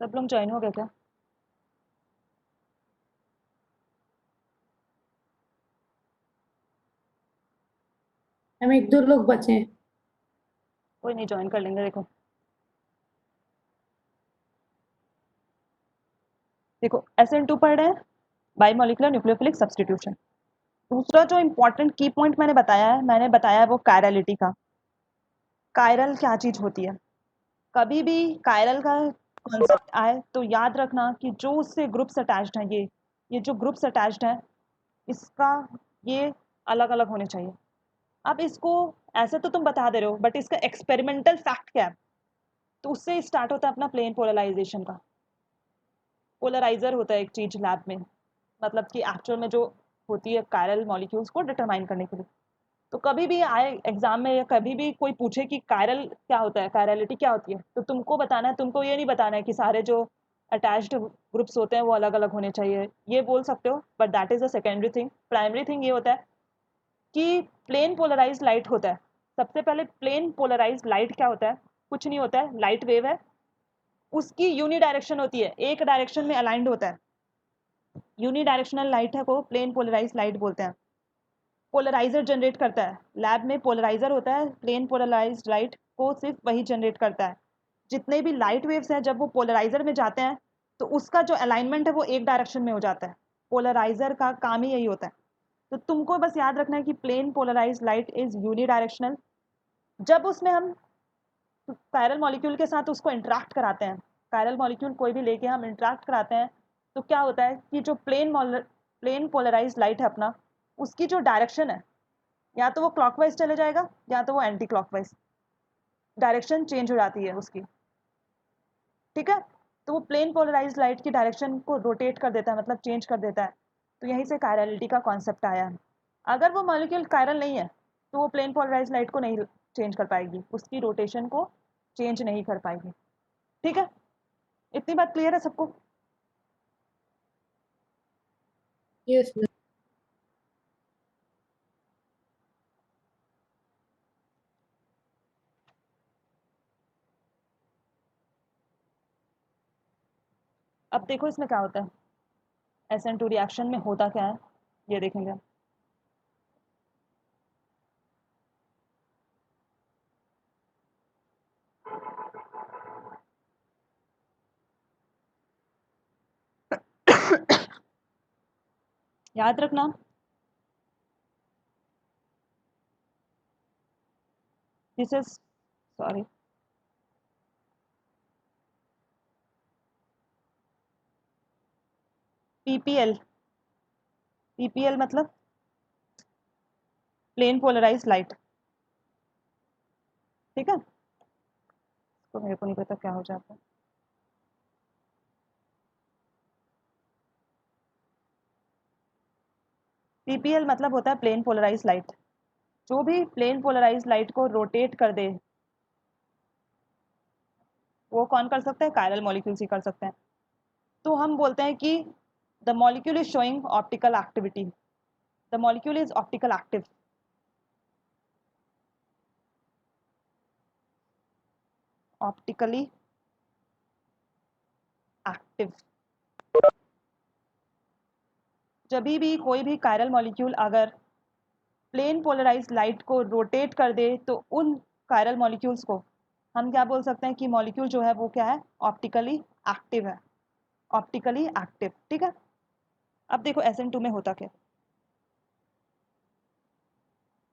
सब लोग ज्वाइन हो गए क्या? हम एक दो लोग बचे हैं। कोई नहीं, ज्वाइन कर लेंगे। देखो देखो, SN2 पढ़ रहे हैं, बायोमोलिकुलर न्यूक्लियोफिलिक सब्स्टिट्यूशन। दूसरा जो इंपॉर्टेंट की पॉइंट मैंने बताया है वो कायरलिटी का। कायरल क्या चीज होती है? कभी भी कायरल का कॉन्सेप्ट आए तो याद रखना कि जो उससे ग्रुप्स अटैच्ड हैं, ये जो ग्रुप्स अटैच्ड हैं, इसका ये अलग अलग होने चाहिए। अब इसको ऐसे तो तुम बता दे रहे हो, बट इसका एक्सपेरिमेंटल फैक्ट क्या है? तो उससे स्टार्ट होता है अपना प्लेन पोलराइजेशन का। पोलराइजर होता है एक चीज लैब में, मतलब कि एक्चुअल में जो होती है कायरल मॉलिक्यूल्स को डिटरमाइन करने के लिए। तो कभी भी आए एग्जाम में या कभी भी कोई पूछे कि कायरल क्या होता है, कायरलिटी क्या होती है, तो तुमको बताना है, तुमको ये नहीं बताना है कि सारे जो अटैच्ड ग्रुप्स होते हैं वो अलग अलग होने चाहिए। ये बोल सकते हो, but that is a secondary thing. Primary thing ये होता है कि प्लेन पोलराइज लाइट होता है। सबसे पहले प्लेन पोलराइज लाइट क्या होता है? कुछ नहीं होता है, लाइट वेव है। उसकी यूनी डायरेक्शन होती है, एक डायरेक्शन में अलाइंड होता है। यूनी डायरेक्शनल लाइट है को प्लेन पोलराइज लाइट बोलते हैं। पोलराइजर जनरेट करता है लैब में, पोलराइजर होता है, प्लेन पोलराइज लाइट को सिर्फ वही जनरेट करता है। जितने भी लाइट वेव्स हैं जब वो पोलराइजर में जाते हैं तो उसका जो अलाइनमेंट है वो एक डायरेक्शन में हो जाता है। पोलराइजर का काम ही यही होता है। तो तुमको बस याद रखना है कि plane polarize light is unidirectional. जब उसमें हम कायरल मॉलिक्यूल के साथ उसको इंटरेक्ट कराते हैं, कायरल मॉलिक्यूल कोई भी लेके हम इंटरेक्ट कराते हैं, तो क्या होता है कि जो प्लेन पोलराइज लाइट है अपना, उसकी जो डायरेक्शन है, या तो वो क्लॉकवाइज चले जाएगा या तो वो एंटी क्लॉकवाइज। डायरेक्शन चेंज हो जाती है उसकी। ठीक है? तो वो प्लेन पोलराइज लाइट की डायरेक्शन को रोटेट कर देता है, मतलब चेंज कर देता है। तो यहीं से कायरलिटी का कॉन्सेप्ट आया है। अगर वो मॉलिक्यूल कायरल नहीं है तो वो प्लेन पोलराइज लाइट को नहीं चेंज कर पाएगी, उसकी रोटेशन को चेंज नहीं कर पाएगी। ठीक है? इतनी बात क्लियर है सबको? यस। अब देखो इसमें क्या होता है, SN2 रिएक्शन में होता क्या है, ये देखेंगे। याद रखना, this is, sorry, PPL। PPL मतलब प्लेन पोलराइज लाइट। ठीक है? तो मेरे को नहीं पता क्या हो जाता है। PPL मतलब होता है प्लेन पोलराइज लाइट। जो भी प्लेन पोलराइज लाइट को रोटेट कर दे, वो कौन कर सकता है? कायरल मॉलिक्यूल्स ही कर सकते हैं। तो हम बोलते हैं कि the molecule is showing optical activity, the molecule is optical active. Optically active. जब भी कोई भी कायरल मॉलिक्यूल अगर प्लेन पोलराइज लाइट को रोटेट कर दे तो उन कायरल मॉलिक्यूल्स को हम क्या बोल सकते हैं कि मॉलिक्यूल जो है वो क्या है? ऑप्टिकली एक्टिव है। Optically active. ठीक है? अब देखो SN2 में होता क्या।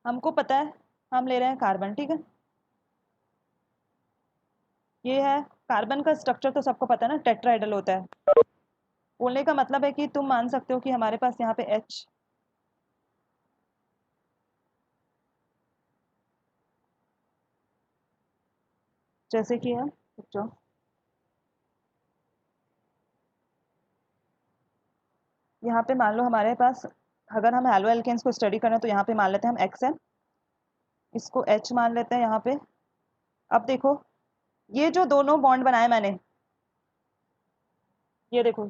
हमको पता है, हम ले रहे हैं कार्बन। ठीक है? ये है कार्बन का स्ट्रक्चर, तो सबको पता है ना, टेट्राहेड्रल होता है। बोलने का मतलब है कि तुम मान सकते हो कि हमारे पास यहाँ पे H, जैसे कि है जो यहाँ पे मान लो हमारे पास, अगर हम हैलो एल्केन्स को स्टडी करें तो यहाँ पे मान लेते हैं हम XN, इसको H मान लेते हैं यहाँ पे। अब देखो, ये जो दोनों बॉन्ड बनाए मैंने, ये देखो,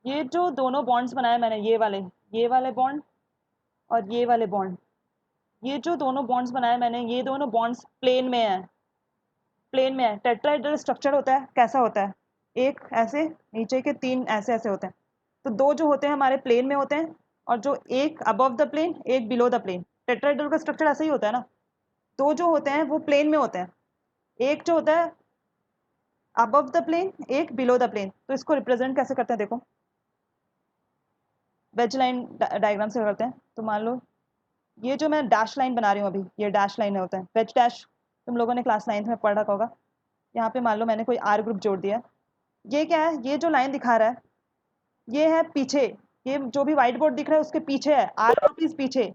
ये जो दोनों बॉन्ड्स बनाए मैंने, ये वाले बॉन्ड और ये वाले बॉन्ड, ये जो दोनों बॉन्ड्स बनाए मैंने, ये दोनों बॉन्ड्स प्लेन में हैं। प्लेन में है, टेट्राहेड्रल स्ट्रक्चर होता है, कैसा होता है, एक ऐसे, नीचे के 3 ऐसे ऐसे होते हैं। तो 2 जो होते हैं हमारे प्लेन में होते हैं, और जो एक अबव द प्लेन, एक बिलो द प्लेन। टेट्राहेड्रल का स्ट्रक्चर ऐसा ही होता है ना। 2 जो होते हैं वो प्लेन में होते हैं, एक जो होता है अबव द प्लेन, एक बिलो द प्लेन। तो इसको रिप्रेजेंट कैसे करते हैं, देखो वेज लाइन डायग्राम से करते हैं। तो मान लो ये जो मैं डैश लाइन बना रही हूँ अभी, ये डैश लाइन होता है, वेज डैश तुम लोगों ने क्लास 9th में पढ़ रखा होगा। यहाँ पे मान लो मैंने कोई आर ग्रुप जोड़ दिया है। ये क्या है, ये जो लाइन दिखा रहा है ये है पीछे, ये जो भी व्हाइट बोर्ड दिख रहा है उसके पीछे है, आर ग्रुप इज पीछे।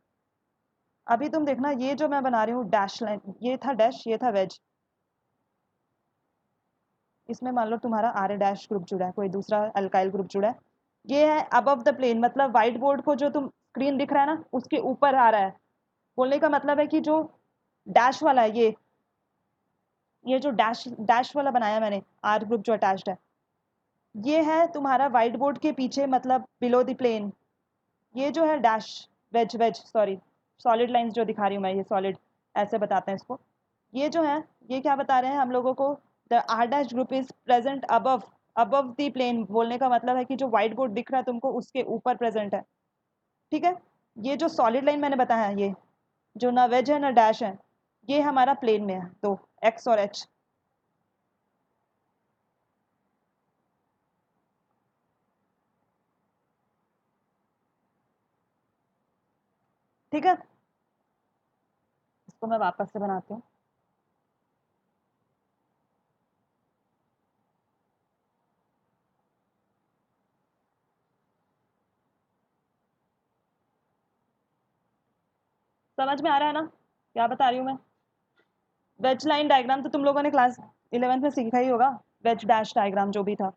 अभी तुम देखना ये जो मैं बना रही हूँ डैश लाइन, ये था डैश, ये था वेज। इसमें मान लो तुम्हारा आर डैश ग्रुप जुड़ा है, कोई दूसरा अल्काइल ग्रुप जुड़ा है। ये है अबव द प्लेन, मतलब व्हाइट बोर्ड को जो तुम स्क्रीन दिख रहा है ना उसके ऊपर आ रहा है। बोलने का मतलब है कि जो डैश वाला है, ये जो डैश डैश वाला बनाया मैंने, आर ग्रुप जो अटैच्ड है, ये है तुम्हारा व्हाइट बोर्ड के पीछे, मतलब बिलो द प्लेन। ये जो है dash, wedge wedge sorry, solid lines जो दिखा रही हूँ मैं, ये सॉलिड ऐसे बताते हैं इसको। ये जो है, ये क्या बता रहे हैं हम लोगों को, the R dash group is present above, above the plane. बोलने का मतलब है कि जो व्हाइट बोर्ड दिख रहा है तुमको उसके ऊपर प्रेजेंट है। ठीक है। ये जो सॉलिड लाइन मैंने बताया है, ये जो ना वेज है ना डैश है, ये हमारा प्लेन में है, तो एक्स और एच। ठीक है, इसको मैं वापस से बनाती हूँ। समझ में आ रहा है ना क्या बता रही हूँ मैं। वेज लाइन डायग्राम तो तुम लोगों ने क्लास 11th में सीखा ही होगा, वेज डैश डायग्राम जो भी था।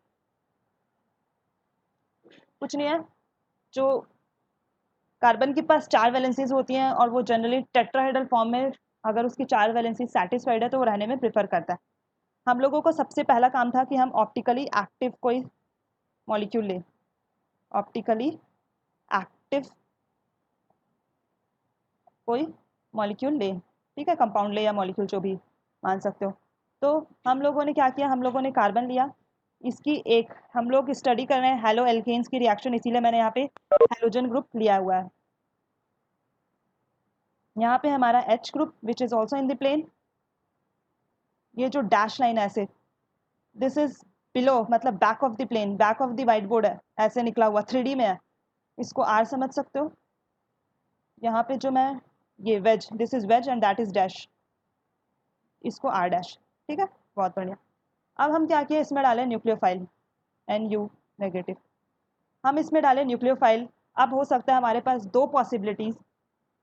कुछ नहीं है, जो कार्बन के पास 4 वैलेंसीज होती हैं और वो जनरली टेट्राहेड्रल फॉर्म में, अगर उसकी 4 वैलेंसी सेटिस्फाइड है तो वो रहने में प्रेफर करता है। हम लोगों को सबसे पहला काम था कि हम ऑप्टिकली एक्टिव कोई मॉलिक्यूल लें, ऑप्टिकली एक्टिव कोई मॉलिक्यूल लें। ठीक है, कंपाउंड ले या मॉलिक्यूल जो भी मान सकते हो। तो हम लोगों ने क्या किया, हम लोगों ने कार्बन लिया, इसकी एक, हम लोग स्टडी कर रहे हैं हेलो एल्केन्स की रिएक्शन, इसीलिए मैंने यहाँ पे हेलोजन ग्रुप लिया हुआ है। यहाँ पे हमारा H group which is also in the plane. ये जो डैश लाइन है ऐसे, दिस इज बिलो, मतलब back of the plane, back of the white board है, ऐसे निकला हुआ 3D में है। इसको आर समझ सकते हो। यहाँ पे जो मैं, ये wedge, this is wedge and that is dash, इसको आर डैश। ठीक है, बहुत बढ़िया। अब हम क्या किए, इसमें डालें न्यूक्लियोफाइल, NU नेगेटिव। हम इसमें डालें न्यूक्लियोफाइल। अब हो सकता है हमारे पास दो पॉसिबिलिटीज।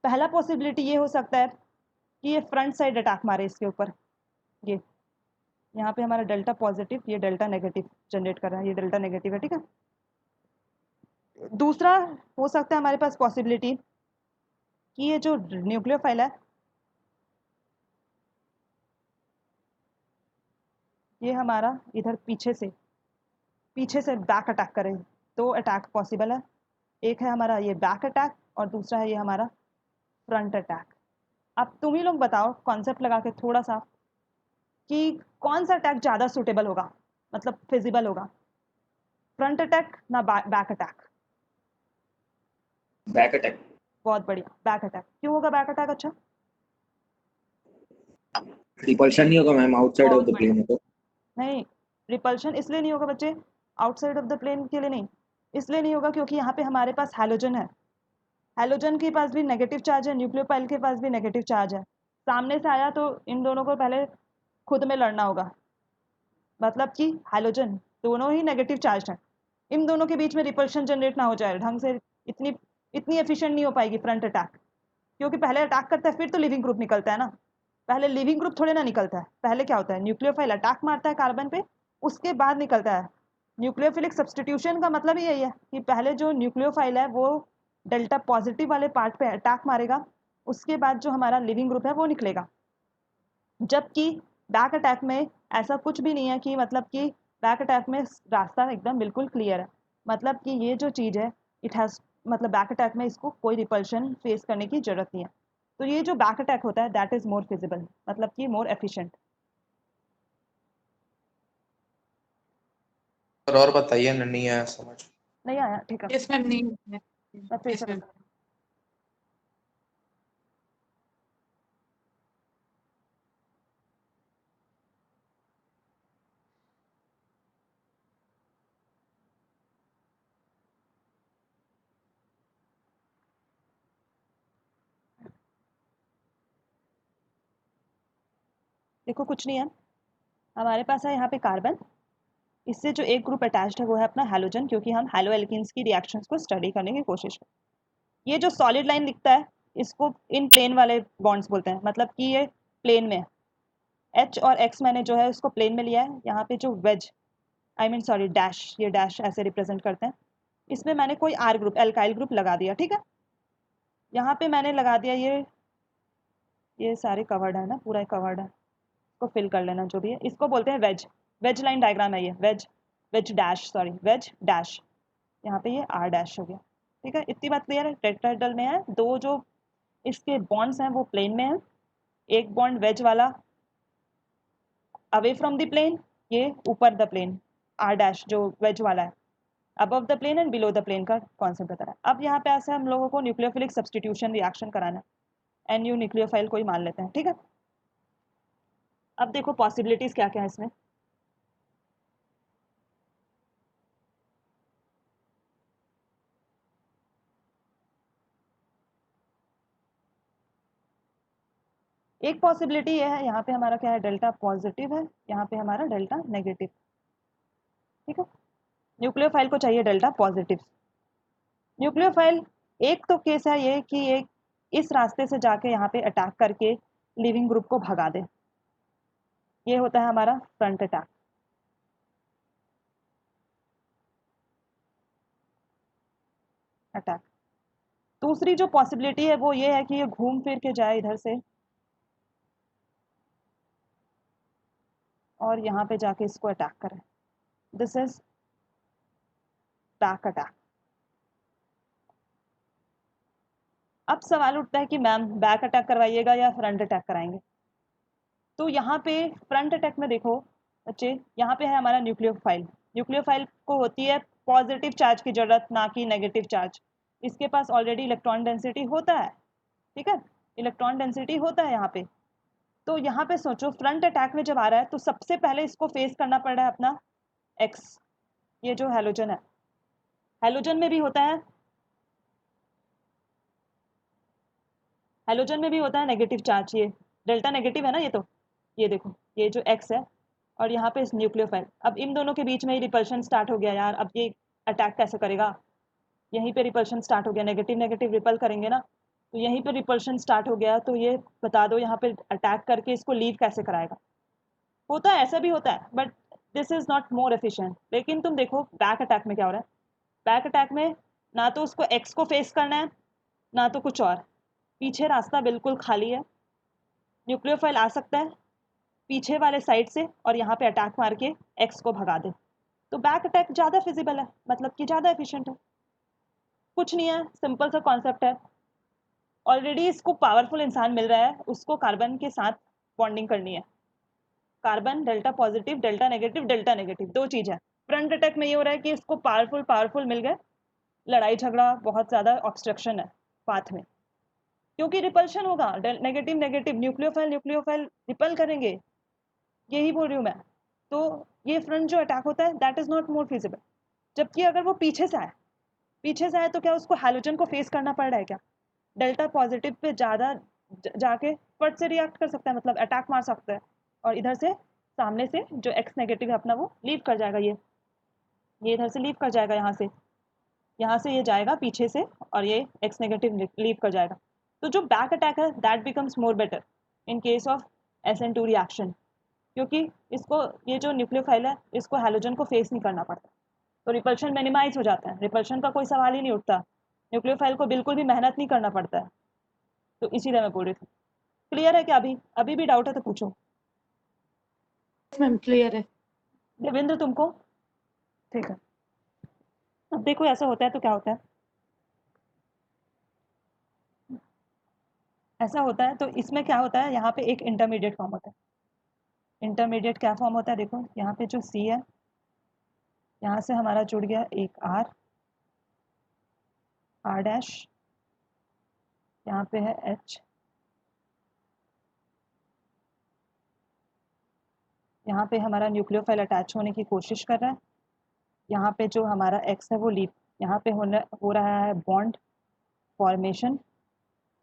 पहला पॉसिबिलिटी ये हो सकता है कि ये फ्रंट साइड अटैक मारे इसके ऊपर, ये यहाँ पे हमारा डेल्टा पॉजिटिव, ये डेल्टा नेगेटिव जनरेट कर रहा है, ये डेल्टा नेगेटिव है। ठीक है, दूसरा हो सकता है हमारे पास पॉसिबिलिटी कि ये जो न्यूक्लियोफाइल है, ये हमारा इधर पीछे से बैक अटैक करे। दो अटैक पॉसिबल है, एक है हमारा ये बैक अटैक और दूसरा है ये हमारा फ्रंट अटैक। अब तुम ही लोग बताओ कॉन्सेप्ट लगा के थोड़ा सा कि कौन सा अटैक ज़्यादा सूटेबल होगा, मतलब फिजिबल होगा, फ्रंट अटैक ना बैक अटैक। Back attack. बहुत बढ़िया, बैक अटैक। क्यों होगा बैक अटैक? अच्छा, रिपल्शन नहीं होगा मैम, आउटसाइड ऑफ बहुत द बढ़िया। प्लेन है तो। नहीं, रिपल्शन इसलिए नहीं होगा बच्चे, आउटसाइड ऑफ द प्लेन के लिए नहीं, इसलिए नहीं होगा क्योंकि यहाँ पे हमारे पास हैलोजन है। हैलोजन के पास भी नेगेटिव चार्ज है, न्यूक्लियोफाइल के पास भी नेगेटिव चार्ज है। सामने से आया तो इन दोनों को पहले खुद में लड़ना होगा, मतलब कि हैलोजन दोनों ही नेगेटिव चार्ज हैं। इन दोनों के बीच में रिपल्शन जनरेट ना हो जाए ढंग से, इतनी इतनी एफिशिएंट नहीं हो पाएगी फ्रंट अटैक, क्योंकि पहले अटैक करता है फिर तो लिविंग ग्रुप निकलता है ना। पहले लिविंग ग्रुप थोड़े ना निकलता है, पहले क्या होता है, न्यूक्लियोफाइल अटैक मारता है कार्बन पे, उसके बाद निकलता है। न्यूक्लियोफिलिक सब्सटीट्यूशन का मतलब ही यही है कि पहले जो न्यूक्लियोफाइल है वो डेल्टा पॉजिटिव वाले पार्ट पे अटैक मारेगा, उसके बाद जो हमारा लिविंग ग्रुप है वो निकलेगा। जबकि बैक अटैक में ऐसा कुछ भी नहीं है, कि मतलब कि बैक अटैक में रास्ता एकदम बिल्कुल क्लियर है, मतलब कि ये जो चीज़ है इट हैज़, मतलब बैक अटैक में इसको कोई रिपल्शन फेस करने की ज़रूरत नहीं है। तो ये जो बैक अटैक होता है दैट इज़ मोर फिजिबल, मतलब कि मोर एफिशिएंट। और बताइए ना, नहीं आया समझ। नहीं आया, ठीक है, यस मैम, नहीं है। मैं फिर से यस मैम। बता। देखो कुछ नहीं है, हमारे पास है यहाँ पे कार्बन, इससे जो एक ग्रुप अटैच्ड है वो है अपना हैलोजन, क्योंकि हम हैलो एल्कीन्स की रिएक्शंस को स्टडी करने की कोशिश करें। ये जो सॉलिड लाइन दिखता है इसको इन प्लेन वाले बॉन्ड्स बोलते हैं, मतलब कि ये प्लेन में है। एच और एक्स मैंने जो है उसको प्लेन में लिया है। यहाँ पे जो wedge, I mean sorry dash, ये डैश ऐसे रिप्रेजेंट करते हैं। इसमें मैंने कोई आर ग्रुप, एल्काइल ग्रुप लगा दिया, ठीक है। यहाँ पे मैंने लगा दिया ये सारे कवर्ड है ना, पूरा कवर्ड है, इसको फिल कर लेना जो भी है। इसको बोलते हैं वेज, वेज लाइन डायग्राम है ये, wedge, wedge dash, sorry wedge dash. यहाँ पे ये आर डैश हो गया, ठीक है। इतनी बात क्लियर है। टेट्राहेड्रल में है, दो जो इसके बॉन्ड्स हैं वो प्लेन में है, एक बॉन्ड वेज वाला अवे फ्रॉम द प्लेन, ये ऊपर द प्लेन, आर डैश जो वेज वाला है above the plane and below the plane का कॉन्सेप्ट बता रहा है। अब यहाँ पे ऐसे हम लोगों को न्यूक्लियोफिलिक सब्सटीट्यूशन रिएक्शन कराना है। एन यू न्यूक्लियोफाइल को ही मान लेते हैं, ठीक है। अब देखो पॉसिबिलिटीज क्या क्या है इसमें। एक पॉसिबिलिटी ये है, यहाँ पे हमारा क्या है, डेल्टा पॉजिटिव है, यहाँ पे हमारा डेल्टा नेगेटिव, ठीक है। न्यूक्लियोफाइल को चाहिए डेल्टा पॉजिटिव। न्यूक्लियोफाइल एक तो केस है ये कि एक इस रास्ते से जाके यहाँ पे अटैक करके लिविंग ग्रुप को भगा दे, ये होता है हमारा फ्रंट अटैक। अटैक दूसरी जो पॉसिबिलिटी है वो ये है कि ये घूम फिर के जाए इधर से और यहाँ पे जाके इसको अटैक करें। This is back attack. अब सवाल उठता है कि मैम बैक अटैक करवाइएगा या फ्रंट अटैक कराएंगे। तो यहाँ पे फ्रंट अटैक में देखो बच्चे, यहाँ पे है हमारा न्यूक्लियोफाइल। न्यूक्लियोफाइल को होती है पॉजिटिव चार्ज की जरूरत, ना कि नेगेटिव चार्ज। इसके पास ऑलरेडी इलेक्ट्रॉन डेंसिटी होता है, ठीक है, इलेक्ट्रॉन डेंसिटी होता है यहाँ पे। तो यहाँ पे सोचो फ्रंट अटैक में जब आ रहा है तो सबसे पहले इसको फेस करना पड़ रहा है अपना एक्स, ये जो हैलोजन है। हैलोजन में भी होता है, हैलोजन में भी होता है नेगेटिव चार्ज, ये डेल्टा नेगेटिव है ना ये। तो ये देखो ये जो एक्स है और यहाँ पे न्यूक्लियोफाइल, अब इन दोनों के बीच में ही रिपल्शन स्टार्ट हो गया यार। अब ये अटैक कैसे करेगा, यहीं पे रिपल्शन स्टार्ट हो गया, नेगेटिव नेगेटिव रिपल करेंगे ना, तो यहीं पे रिपल्शन स्टार्ट हो गया। तो ये बता दो यहाँ पे अटैक करके इसको लीव कैसे कराएगा। होता है, ऐसा भी होता है, but this is not more efficient. लेकिन तुम देखो बैक अटैक में क्या हो रहा है। बैक अटैक में ना तो उसको एक्स को फेस करना है ना तो कुछ और, पीछे रास्ता बिल्कुल खाली है। न्यूक्लियोफाइल आ सकता है पीछे वाले साइड से और यहाँ पे अटैक मार के एक्स को भगा दे। तो बैक अटैक ज़्यादा फिजिबल है, मतलब कि ज़्यादा एफिशिएंट है। कुछ नहीं है, सिंपल सा कॉन्सेप्ट है। ऑलरेडी इसको पावरफुल इंसान मिल रहा है, उसको कार्बन के साथ बॉन्डिंग करनी है। Carbon delta positive delta negative दो चीज़ है। फ्रंट अटैक में ये हो रहा है कि इसको पावरफुल पावरफुल मिल गए, लड़ाई झगड़ा बहुत ज़्यादा ऑब्स्ट्रक्शन है पाथ में, क्योंकि रिपल्शन होगा। Negative negative nucleophile nucleophile ripple करेंगे, यही बोल रही हूँ मैं। तो ये फ्रंट जो अटैक होता है that is not more feasible. जबकि अगर वो पीछे से आए, पीछे से आए तो क्या उसको हैलोजन को फेस करना पड़ रहा है क्या, डेल्टा पॉजिटिव पे ज़्यादा जाके फट से रिएक्ट कर सकता है, मतलब अटैक मार सकता है। और इधर से सामने से जो एक्स नेगेटिव है अपना वो लीव कर जाएगा, ये इधर से लीव कर जाएगा, यहाँ से ये जाएगा पीछे से और ये एक्स नेगेटिव लीव कर जाएगा। तो जो बैक अटैक है that becomes more better in case of SN2 reaction, क्योंकि इसको ये जो न्यूक्लियोफाइल है इसको हैलोजन को फेस नहीं करना पड़ता, तो रिपल्शन मिनिमाइज हो जाता है। रिपल्शन का कोई सवाल ही नहीं उठता, न्यूक्लियोफाइल को बिल्कुल भी मेहनत नहीं करना पड़ता है। तो इसीलिए मैं बोल रही थी। क्लियर है क्या? अभी अभी भी डाउट है तो पूछो। यस मैम, क्लियर है। देवेंद्र तुमको? ठीक है। अब देखो ऐसा होता है तो क्या होता है, ऐसा होता है तो इसमें क्या होता है, यहाँ पे एक इंटरमीडिएट फॉर्म होता है। इंटरमीडिएट क्या फॉर्म होता है, देखो यहाँ पे जो C है यहाँ से हमारा जुड़ गया एक R डैश, यहाँ पे है H, यहाँ पे हमारा न्यूक्लियोफाइल अटैच होने की कोशिश कर रहा है, यहाँ पे जो हमारा X है वो लीव, यहाँ पे हो रहा है बॉन्ड फॉर्मेशन,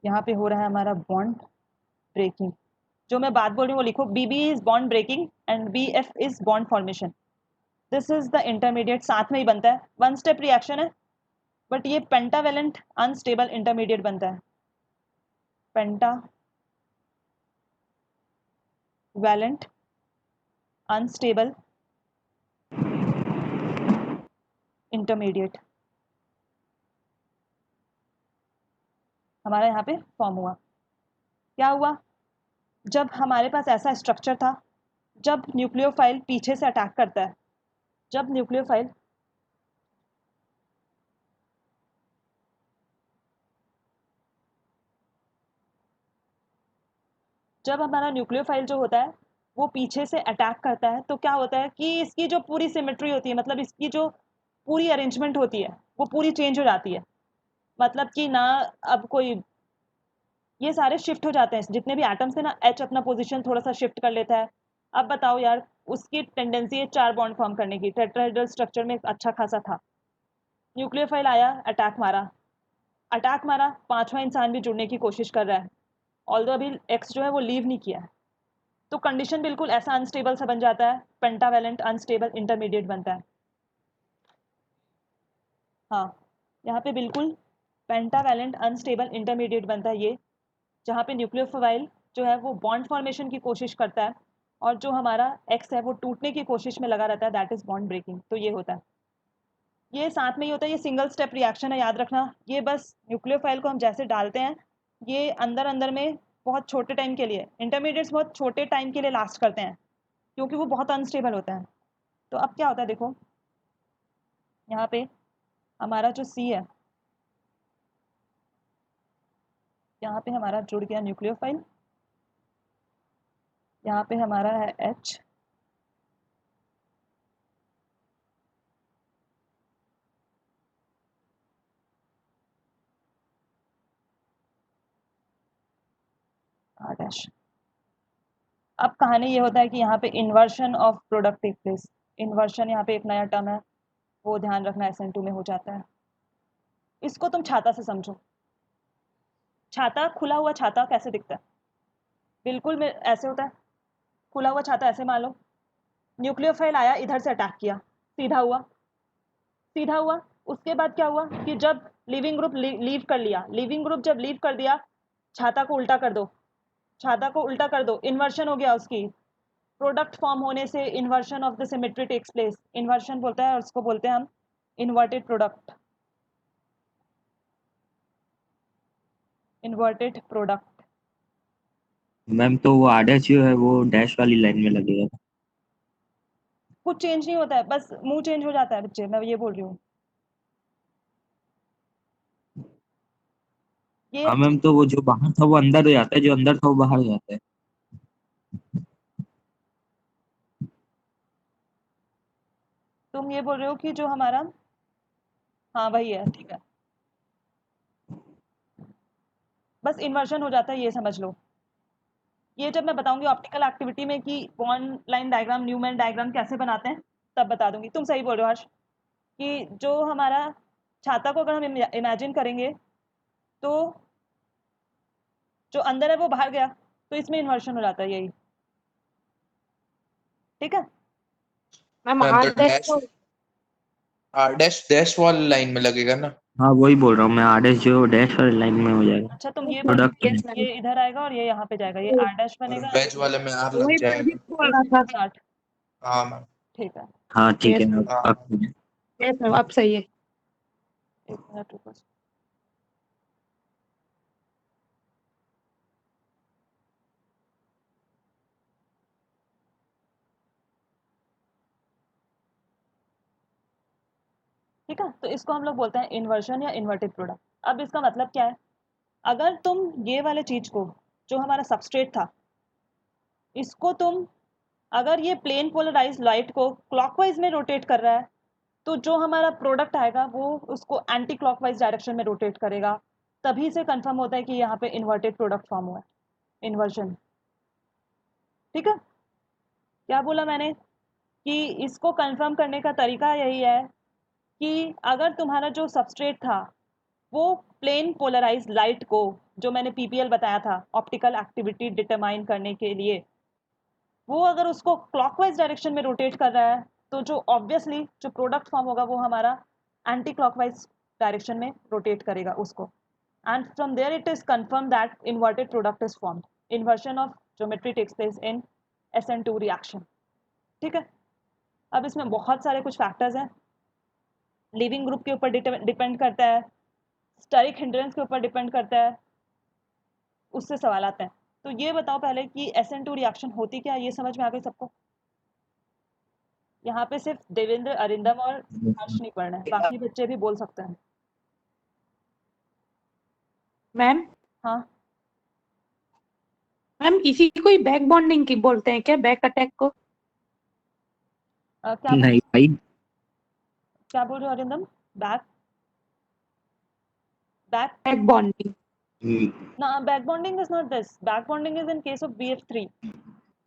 यहाँ पे हो रहा है हमारा बॉन्ड ब्रेकिंग। जो मैं बात बोल रही हूँ वो लिखो, BB is bond breaking and BF is bond formation. This is the intermediate, साथ में ही बनता है, वन स्टेप रिएक्शन है, बट ये पेंटावेलेंट अनस्टेबल इंटरमीडिएट बनता है, पेंटावेलेंट अनस्टेबल इंटरमीडिएट हमारा यहाँ पे फॉर्म हुआ। क्या हुआ, जब हमारे पास ऐसा स्ट्रक्चर था, जब न्यूक्लियोफाइल पीछे से अटैक करता है, जब न्यूक्लियोफाइल जब हमारा न्यूक्लियोफाइल जो होता है वो पीछे से अटैक करता है, तो क्या होता है कि इसकी जो पूरी सिमेट्री होती है, मतलब इसकी जो पूरी अरेंजमेंट होती है वो पूरी चेंज हो जाती है। मतलब कि ना अब कोई, ये सारे शिफ्ट हो जाते हैं, जितने भी एटम्स है ना, H अपना पोजीशन थोड़ा सा शिफ्ट कर लेता है। अब बताओ यार, उसकी टेंडेंसी है 4 बॉन्ड फॉर्म करने की, टेट्राहेड्रल स्ट्रक्चर में अच्छा खासा था, न्यूक्लियोफाइल आया, अटैक मारा, पांचवा इंसान भी जुड़ने की कोशिश कर रहा है, ऑल्दो अभी X जो है वो लीव नहीं किया है, तो कंडीशन बिल्कुल ऐसा अनस्टेबल सा बन जाता है, पेंटावेलेंट अनस्टेबल इंटरमीडिएट बनता है। हाँ, यहाँ पे बिल्कुल पेंटावेलेंट अनस्टेबल इंटरमीडिएट बनता है ये, जहाँ पे न्यूक्लियोफाइल जो है वो बॉन्ड फॉर्मेशन की कोशिश करता है, और जो हमारा X है वो टूटने की कोशिश में लगा रहता है, दैट इज बॉन्ड ब्रेकिंग। तो ये होता है, ये साथ में ही होता है, ये सिंगल स्टेप रिएक्शन है, याद रखना। ये बस न्यूक्लियोफाइल को हम जैसे डालते हैं, ये अंदर अंदर में बहुत छोटे टाइम के लिए, इंटरमीडिएट्स बहुत छोटे टाइम के लिए लास्ट करते हैं क्योंकि वो बहुत अनस्टेबल होता है। तो अब क्या होता है देखो, यहाँ पे हमारा जो C है, यहाँ पे हमारा जुड़ गया न्यूक्लियोफाइल, यहाँ पे हमारा है H, R डैश। अब कहानी ये होता है कि यहाँ पे inversion of product take place, inversion यहाँ पे एक नया टर्म है, वो ध्यान रखना SN2 में हो जाता है। इसको तुम छाता से समझो, छाता, खुला हुआ छाता कैसे दिखता है, बिल्कुल में ऐसे होता है, खुला हुआ छाता ऐसे मान लो, न्यूक्लियोफाइल आया, इधर से अटैक किया, सीधा हुआ, सीधा हुआ। उसके बाद क्या हुआ कि जब लिविंग ग्रुप लीव कर लिया, लिविंग ग्रुप जब लीव कर दिया, छाता को उल्टा कर दो, छाता को उल्टा कर दो, इन्वर्शन हो गया उसकी, प्रोडक्ट फॉर्म होने से inversion of the symmetry takes place, inversion बोलता है, और उसको बोलते हैं हम inverted product, inverted product. Ma'am तो वो आदेश जो है वो डैश वाली लाइन में लगेगा। कुछ चेंज नहीं होता है, बस मुंह चेंज हो जाता है बच्चे, मैं ये बोल रही हूँ। ये हाँ मैम, तो वो जो बाहर था वो अंदर हो जाता है, जो अंदर था वो बाहर हो जाता है। तुम ये बोल रहे हो कि जो हमारा, हाँ वही है, ठीक है, बस इन्वर्शन हो जाता है, ये समझ लो। ये जब मैं बताऊंगी ऑप्टिकल एक्टिविटी में कि bond line diagram, Newman diagram कैसे बनाते हैं, तब बता दूंगी। तुम सही बोल रहे हो हर्ष, कि जो हमारा छाता को अगर हम इमेजिन करेंगे, तो जो अंदर है वो बाहर गया, तो इसमें इन्वर्शन हो जाता है, यही ठीक है। मैम मैम तो आदेश डैश, तो डैश वाली लाइन में लगेगा ना। हाँ वही बोल रहा हूँ मैं, आदेश जो डैश वाली लाइन में हो जाएगा अच्छा, तुम ये बोल, प्रोडक्ट में। यस मैम, ये इधर आएगा और ये यहाँ पे जाएगा, ये R डैश और बनेगा, वेज वाले में आर लग वही जाएगा। प्रदीप बोल रहा था। 60, हाँ मैम। ठीक है। हाँ ठीक यस है, मैम, हाँ यस मैम, अब सही है। एक मिनट रुको, ठीक है। तो इसको हम लोग बोलते हैं इन्वर्शन या इन्वर्टेड प्रोडक्ट। अब इसका मतलब क्या है, अगर तुम ये वाले चीज को, जो हमारा सबस्ट्रेट था, इसको तुम, अगर ये प्लेन पोलराइज लाइट को क्लॉकवाइज में रोटेट कर रहा है, तो जो हमारा प्रोडक्ट आएगा वो उसको एंटी क्लॉकवाइज डायरेक्शन में रोटेट करेगा, तभी से कंफर्म होता है कि यहाँ पे इन्वर्टेड प्रोडक्ट फॉर्म हुआ है, इन्वर्जन। ठीक है, क्या बोला मैंने कि इसको कंफर्म करने का तरीका यही है कि अगर तुम्हारा जो सबस्ट्रेट था वो प्लेन पोलराइज लाइट को, जो मैंने पीपीएल बताया था ऑप्टिकल एक्टिविटी डिटरमाइन करने के लिए, वो अगर उसको क्लॉकवाइज डायरेक्शन में रोटेट कर रहा है तो जो ऑब्वियसली जो प्रोडक्ट फॉर्म होगा वो हमारा एंटी क्लॉकवाइज डायरेक्शन में रोटेट करेगा उसको, and from there it is confirm that inverted product is formed. Inversion of geometry takes place in SN2 reaction. ठीक है, अब इसमें बहुत सारे कुछ फैक्टर्स हैं, लिविंग ग्रुप के ऊपर डिपेंड करता है, स्टेरिक हिंड्रेंस के ऊपर डिपेंड करता है, उससे सवाल आते हैं। तो ये बताओ पहले कि SN2 रिएक्शन होती क्या है, ये समझ में आ गई सबको? यहाँ पे सिर्फ देवेंद्र, अरिंदम और हर्ष नहीं पढ़ रहे हैं, बाकी बच्चे भी बोल सकते हैं। मैम हाँ, मैम इसी को ही बैक बॉन्डिंग की बोलते हैं क्या, बैक अटैक को? क्या नहीं भाई, क्या बोल रहे हो Arindam? Back back back bonding. ना, back bonding is not this, back bonding is in case of BF3।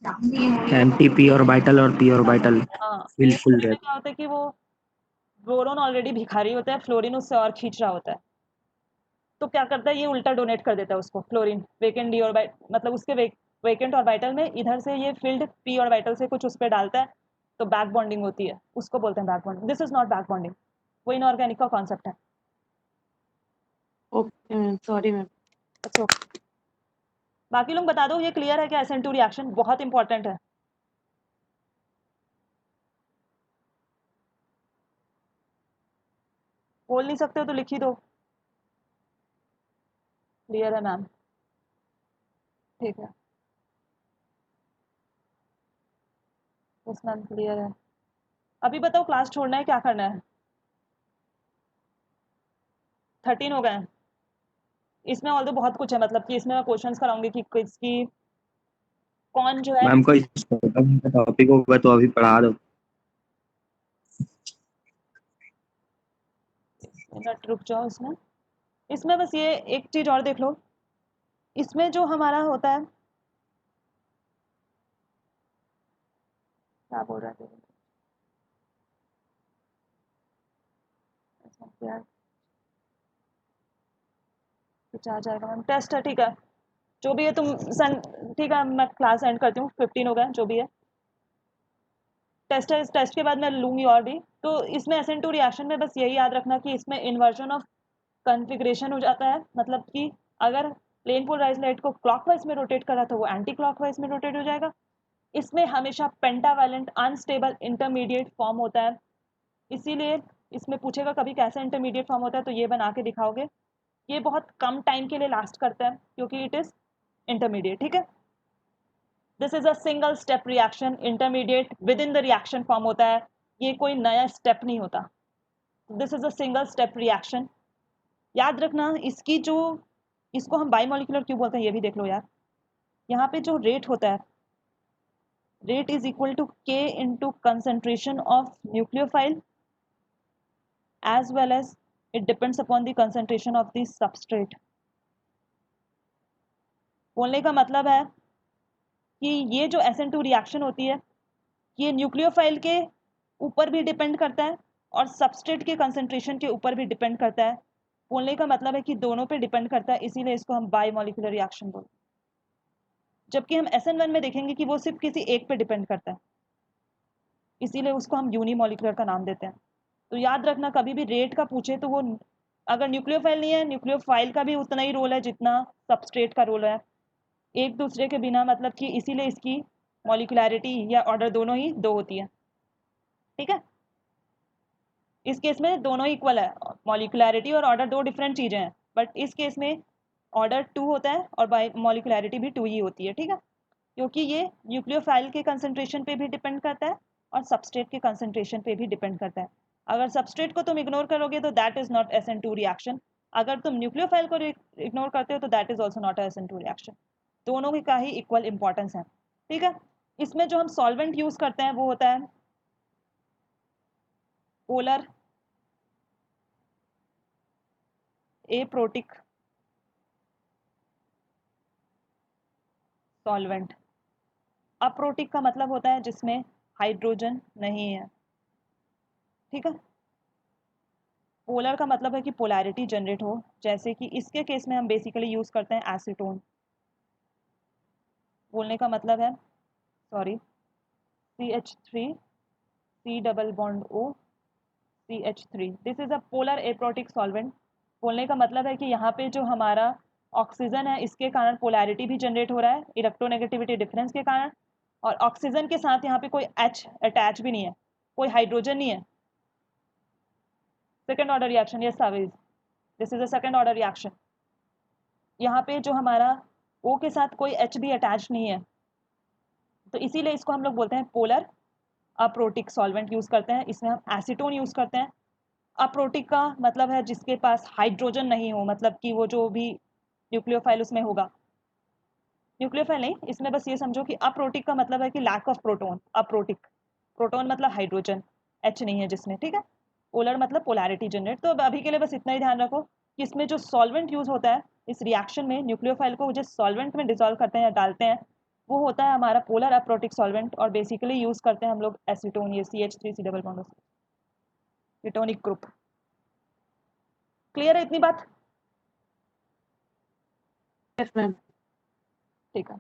Anti p orbital और पी ऑर्बिटल हाँ, बिल्कुल BF3 में क्या होता है कि वो बोरोन ऑलरेडी भिखारी होता है, फ्लोरीन उससे और खींच रहा होता है, तो क्या करता है ये उल्टा डोनेट कर देता है उसको, फ्लोरीन वेकेंट डी ऑर्बिट, मतलब उसके वेकेंट ऑर्बिटल में इधर से ये फील्ड पी ऑर्बिटल से कुछ उस पर डालता है, तो बैक बॉन्डिंग होती है, उसको बोलते हैं back bonding. This is not back bonding, वो इनऑर्गेनिक का कॉन्सेप्ट है। Okay ma'am, sorry ma'am. अच्छा, बाकी लोग बता दो ये क्लियर है क्या? SN2 रिएक्शन बहुत इंपॉर्टेंट है। बोल नहीं सकते हो तो लिख ही दो। क्लियर है मैम? ठीक है, यस मैम क्लियर है। अभी बताओ क्लास छोड़ना है क्या करना है? 13 हो गए हैं। इसमें ऑल्दो बहुत कुछ है, मतलब कि इसमें मैं क्वेश्चंस कराऊंगी कि किसकी कौन जो है। मैम कोई टॉपिक होगा तो अभी पढ़ा दो। मिनट रुक जाओ, इसमें इसमें बस ये एक चीज और देख लो, इसमें जो हमारा होता है, क्या बोल रहा है यार, कुछ आ जाएगा मैम, टेस्ट है ठीक है, जो भी है तुम सन, ठीक है मैं क्लास एंड करती हूँ, 15 हो गए, जो भी है टेस्ट है, इस टेस्ट के बाद मैं लूंगी और भी। तो इसमें SN2 रिएक्शन में बस यही याद रखना कि इसमें इन्वर्जन ऑफ कन्फिग्रेशन हो जाता है, मतलब कि अगर प्लेन पोलराइज लाइट को क्लॉकवाइज में रोटेट करा तो वो एंटी क्लॉकवाइज में रोटेट हो जाएगा। इसमें हमेशा पेंटावैलेंट अनस्टेबल इंटरमीडिएट फॉर्म होता है, इसीलिए इसमें पूछेगा कभी कैसा इंटरमीडिएट फॉर्म होता है तो ये बना के दिखाओगे। ये बहुत कम टाइम के लिए लास्ट करता है क्योंकि इट इज इंटरमीडिएट। ठीक है, this is a single step reaction, intermediate with in the reaction form होता है, ये कोई नया स्टेप नहीं होता। This is a single step reaction. याद रखना इसकी जो, इसको हम बायोमोलिकुलर क्यों बोलते हैं ये भी देख लो यार। यहाँ पे जो रेट होता है, rate is equal to K into concentration of nucleophile as well as it depends upon the concentration of the substrate। बोलने का मतलब है कि ये जो SN2 रिएक्शन होती है ये न्यूक्लियोफाइल के ऊपर भी डिपेंड करता है और सबस्ट्रेट के कंसंट्रेशन के ऊपर भी डिपेंड करता है। बोलने का मतलब है कि दोनों पे डिपेंड करता है, इसीलिए इसको हम बायोमोलिकुलर रिएक्शन बोलते हैं। जबकि हम SN1 में देखेंगे कि वो सिर्फ किसी एक पे डिपेंड करता है, इसीलिए उसको हम यूनिमोलिकुलर का नाम देते हैं। तो याद रखना कभी भी रेट का पूछे तो वो, अगर न्यूक्लियोफाइल नहीं है, न्यूक्लियोफाइल का भी उतना ही रोल है जितना सबस्ट्रेट का रोल है, एक दूसरे के बिना, मतलब कि इसीलिए इसकी मॉलिकुलैरिटी या ऑर्डर दोनों ही 2 होती है। ठीक है, इस केस में दोनों इक्वल है, मॉलिकुलैरिटी और ऑर्डर 2 डिफरेंट चीज़ें हैं, बट इस केस में ऑर्डर 2 होता है और बाय मॉलिकुलैरिटी भी 2 ही होती है। ठीक है, क्योंकि ये न्यूक्लियोफाइल के कंसंट्रेशन पे भी डिपेंड करता है और सबस्ट्रेट के कंसंट्रेशन पे भी डिपेंड करता है। अगर सबस्ट्रेट को तुम इग्नोर करोगे तो that is not SN2 reaction, अगर तुम न्यूक्लियोफाइल को इग्नोर करते हो तो that is also not SN2 reaction. दोनों की का ही इक्वल इंपॉर्टेंस है। ठीक है, इसमें जो हम सॉल्वेंट यूज करते हैं वो होता है पोलर एप्रोटिक सॉल्वेंट। अप्रोटिक का मतलब होता है जिसमें हाइड्रोजन नहीं है, ठीक है। पोलर का मतलब है कि पोलैरिटी जनरेट हो, जैसे कि इसके केस में हम बेसिकली यूज करते हैं एसीटोन। बोलने का मतलब है, sorry, CH3 C double bond O CH3, this is a polar aprotic solvent. बोलने का मतलब है कि यहाँ पे जो हमारा ऑक्सीजन है इसके कारण पोलैरिटी भी जनरेट हो रहा है इलेक्ट्रोनेगेटिविटी डिफरेंस के कारण, और ऑक्सीजन के साथ यहाँ पे कोई H अटैच भी नहीं है, कोई हाइड्रोजन नहीं है। सेकेंड ऑर्डर रिएक्शन, यस साविज, this is a second order reaction. यहाँ पे जो हमारा O के साथ कोई H भी अटैच नहीं है, तो इसीलिए इसको हम लोग बोलते हैं पोलर अप्रोटिक सॉल्वेंट यूज करते हैं। इसमें हम एसीटोन यूज करते हैं। अप्रोटिक का मतलब है जिसके पास हाइड्रोजन नहीं हो, मतलब कि वो जो भी न्यूक्लियोफाइल उसमें होगा, न्यूक्लियोफाइल नहीं, इसमें बस ये समझो कि अप्रोटिक का मतलब है कि lack of proton. Aprotic, proton मतलब हाइड्रोजन, H नहीं है जिसमें, ठीक है। पोलर मतलब पोलैरिटी जनरेट। तो अभी के लिए बस इतना ही ध्यान रखो कि इसमें जो सॉल्वेंट यूज होता है इस रिएक्शन में, न्यूक्लियोफाइल को जिस सॉल्वेंट में डिजोल्व करते हैं या डालते हैं, वो होता है हमारा पोलर अप्रोटिक सॉल्वेंट, और बेसिकली यूज करते हैं हम लोग एसीटोन, ये CH3 C double bond ketonic group. Clear है इतनी बात? Yes ma'am. ठीक है,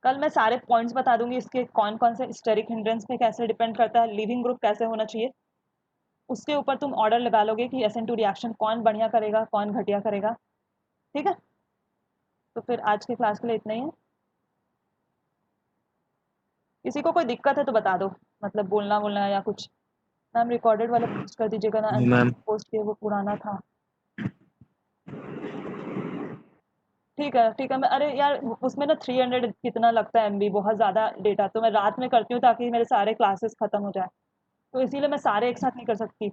कल मैं सारे पॉइंट्स बता दूंगी इसके, कौन कौन से स्टेरिक हिंड्रेंस पे कैसे डिपेंड करता है, लिविंग ग्रुप कैसे होना चाहिए, उसके ऊपर तुम ऑर्डर लगा लोगे कि SN2 रिएक्शन कौन बढ़िया करेगा कौन घटिया करेगा, ठीक है। तो फिर आज के क्लास के लिए इतना ही है। किसी को कोई दिक्कत है तो बता दो, मतलब बोलना बोलना या कुछ। मैम रिकॉर्डेड वाला पोस्ट कर दीजिएगा ना, मैम पोस्ट किए वो पुराना था। ठीक है ठीक है। मैं, अरे यार उसमें ना 300 कितना लगता है MB, बहुत ज़्यादा डेटा, तो मैं रात में करती हूँ ताकि मेरे सारे क्लासेस खत्म हो जाए, तो इसीलिए मैं सारे एक साथ नहीं कर सकती।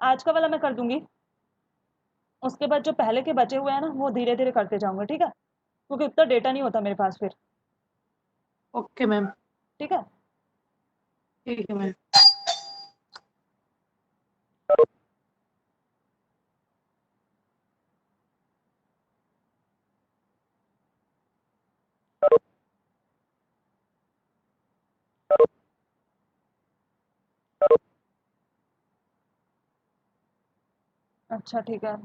आज का वाला मैं कर दूंगी, उसके बाद जो पहले के बचे हुए हैं ना वो धीरे धीरे करते जाऊंगा, ठीक है, क्योंकि उतना डेटा नहीं होता मेरे पास फिर। Okay ma'am. ठीक है। ठीक है मैम। अच्छा ठीक है।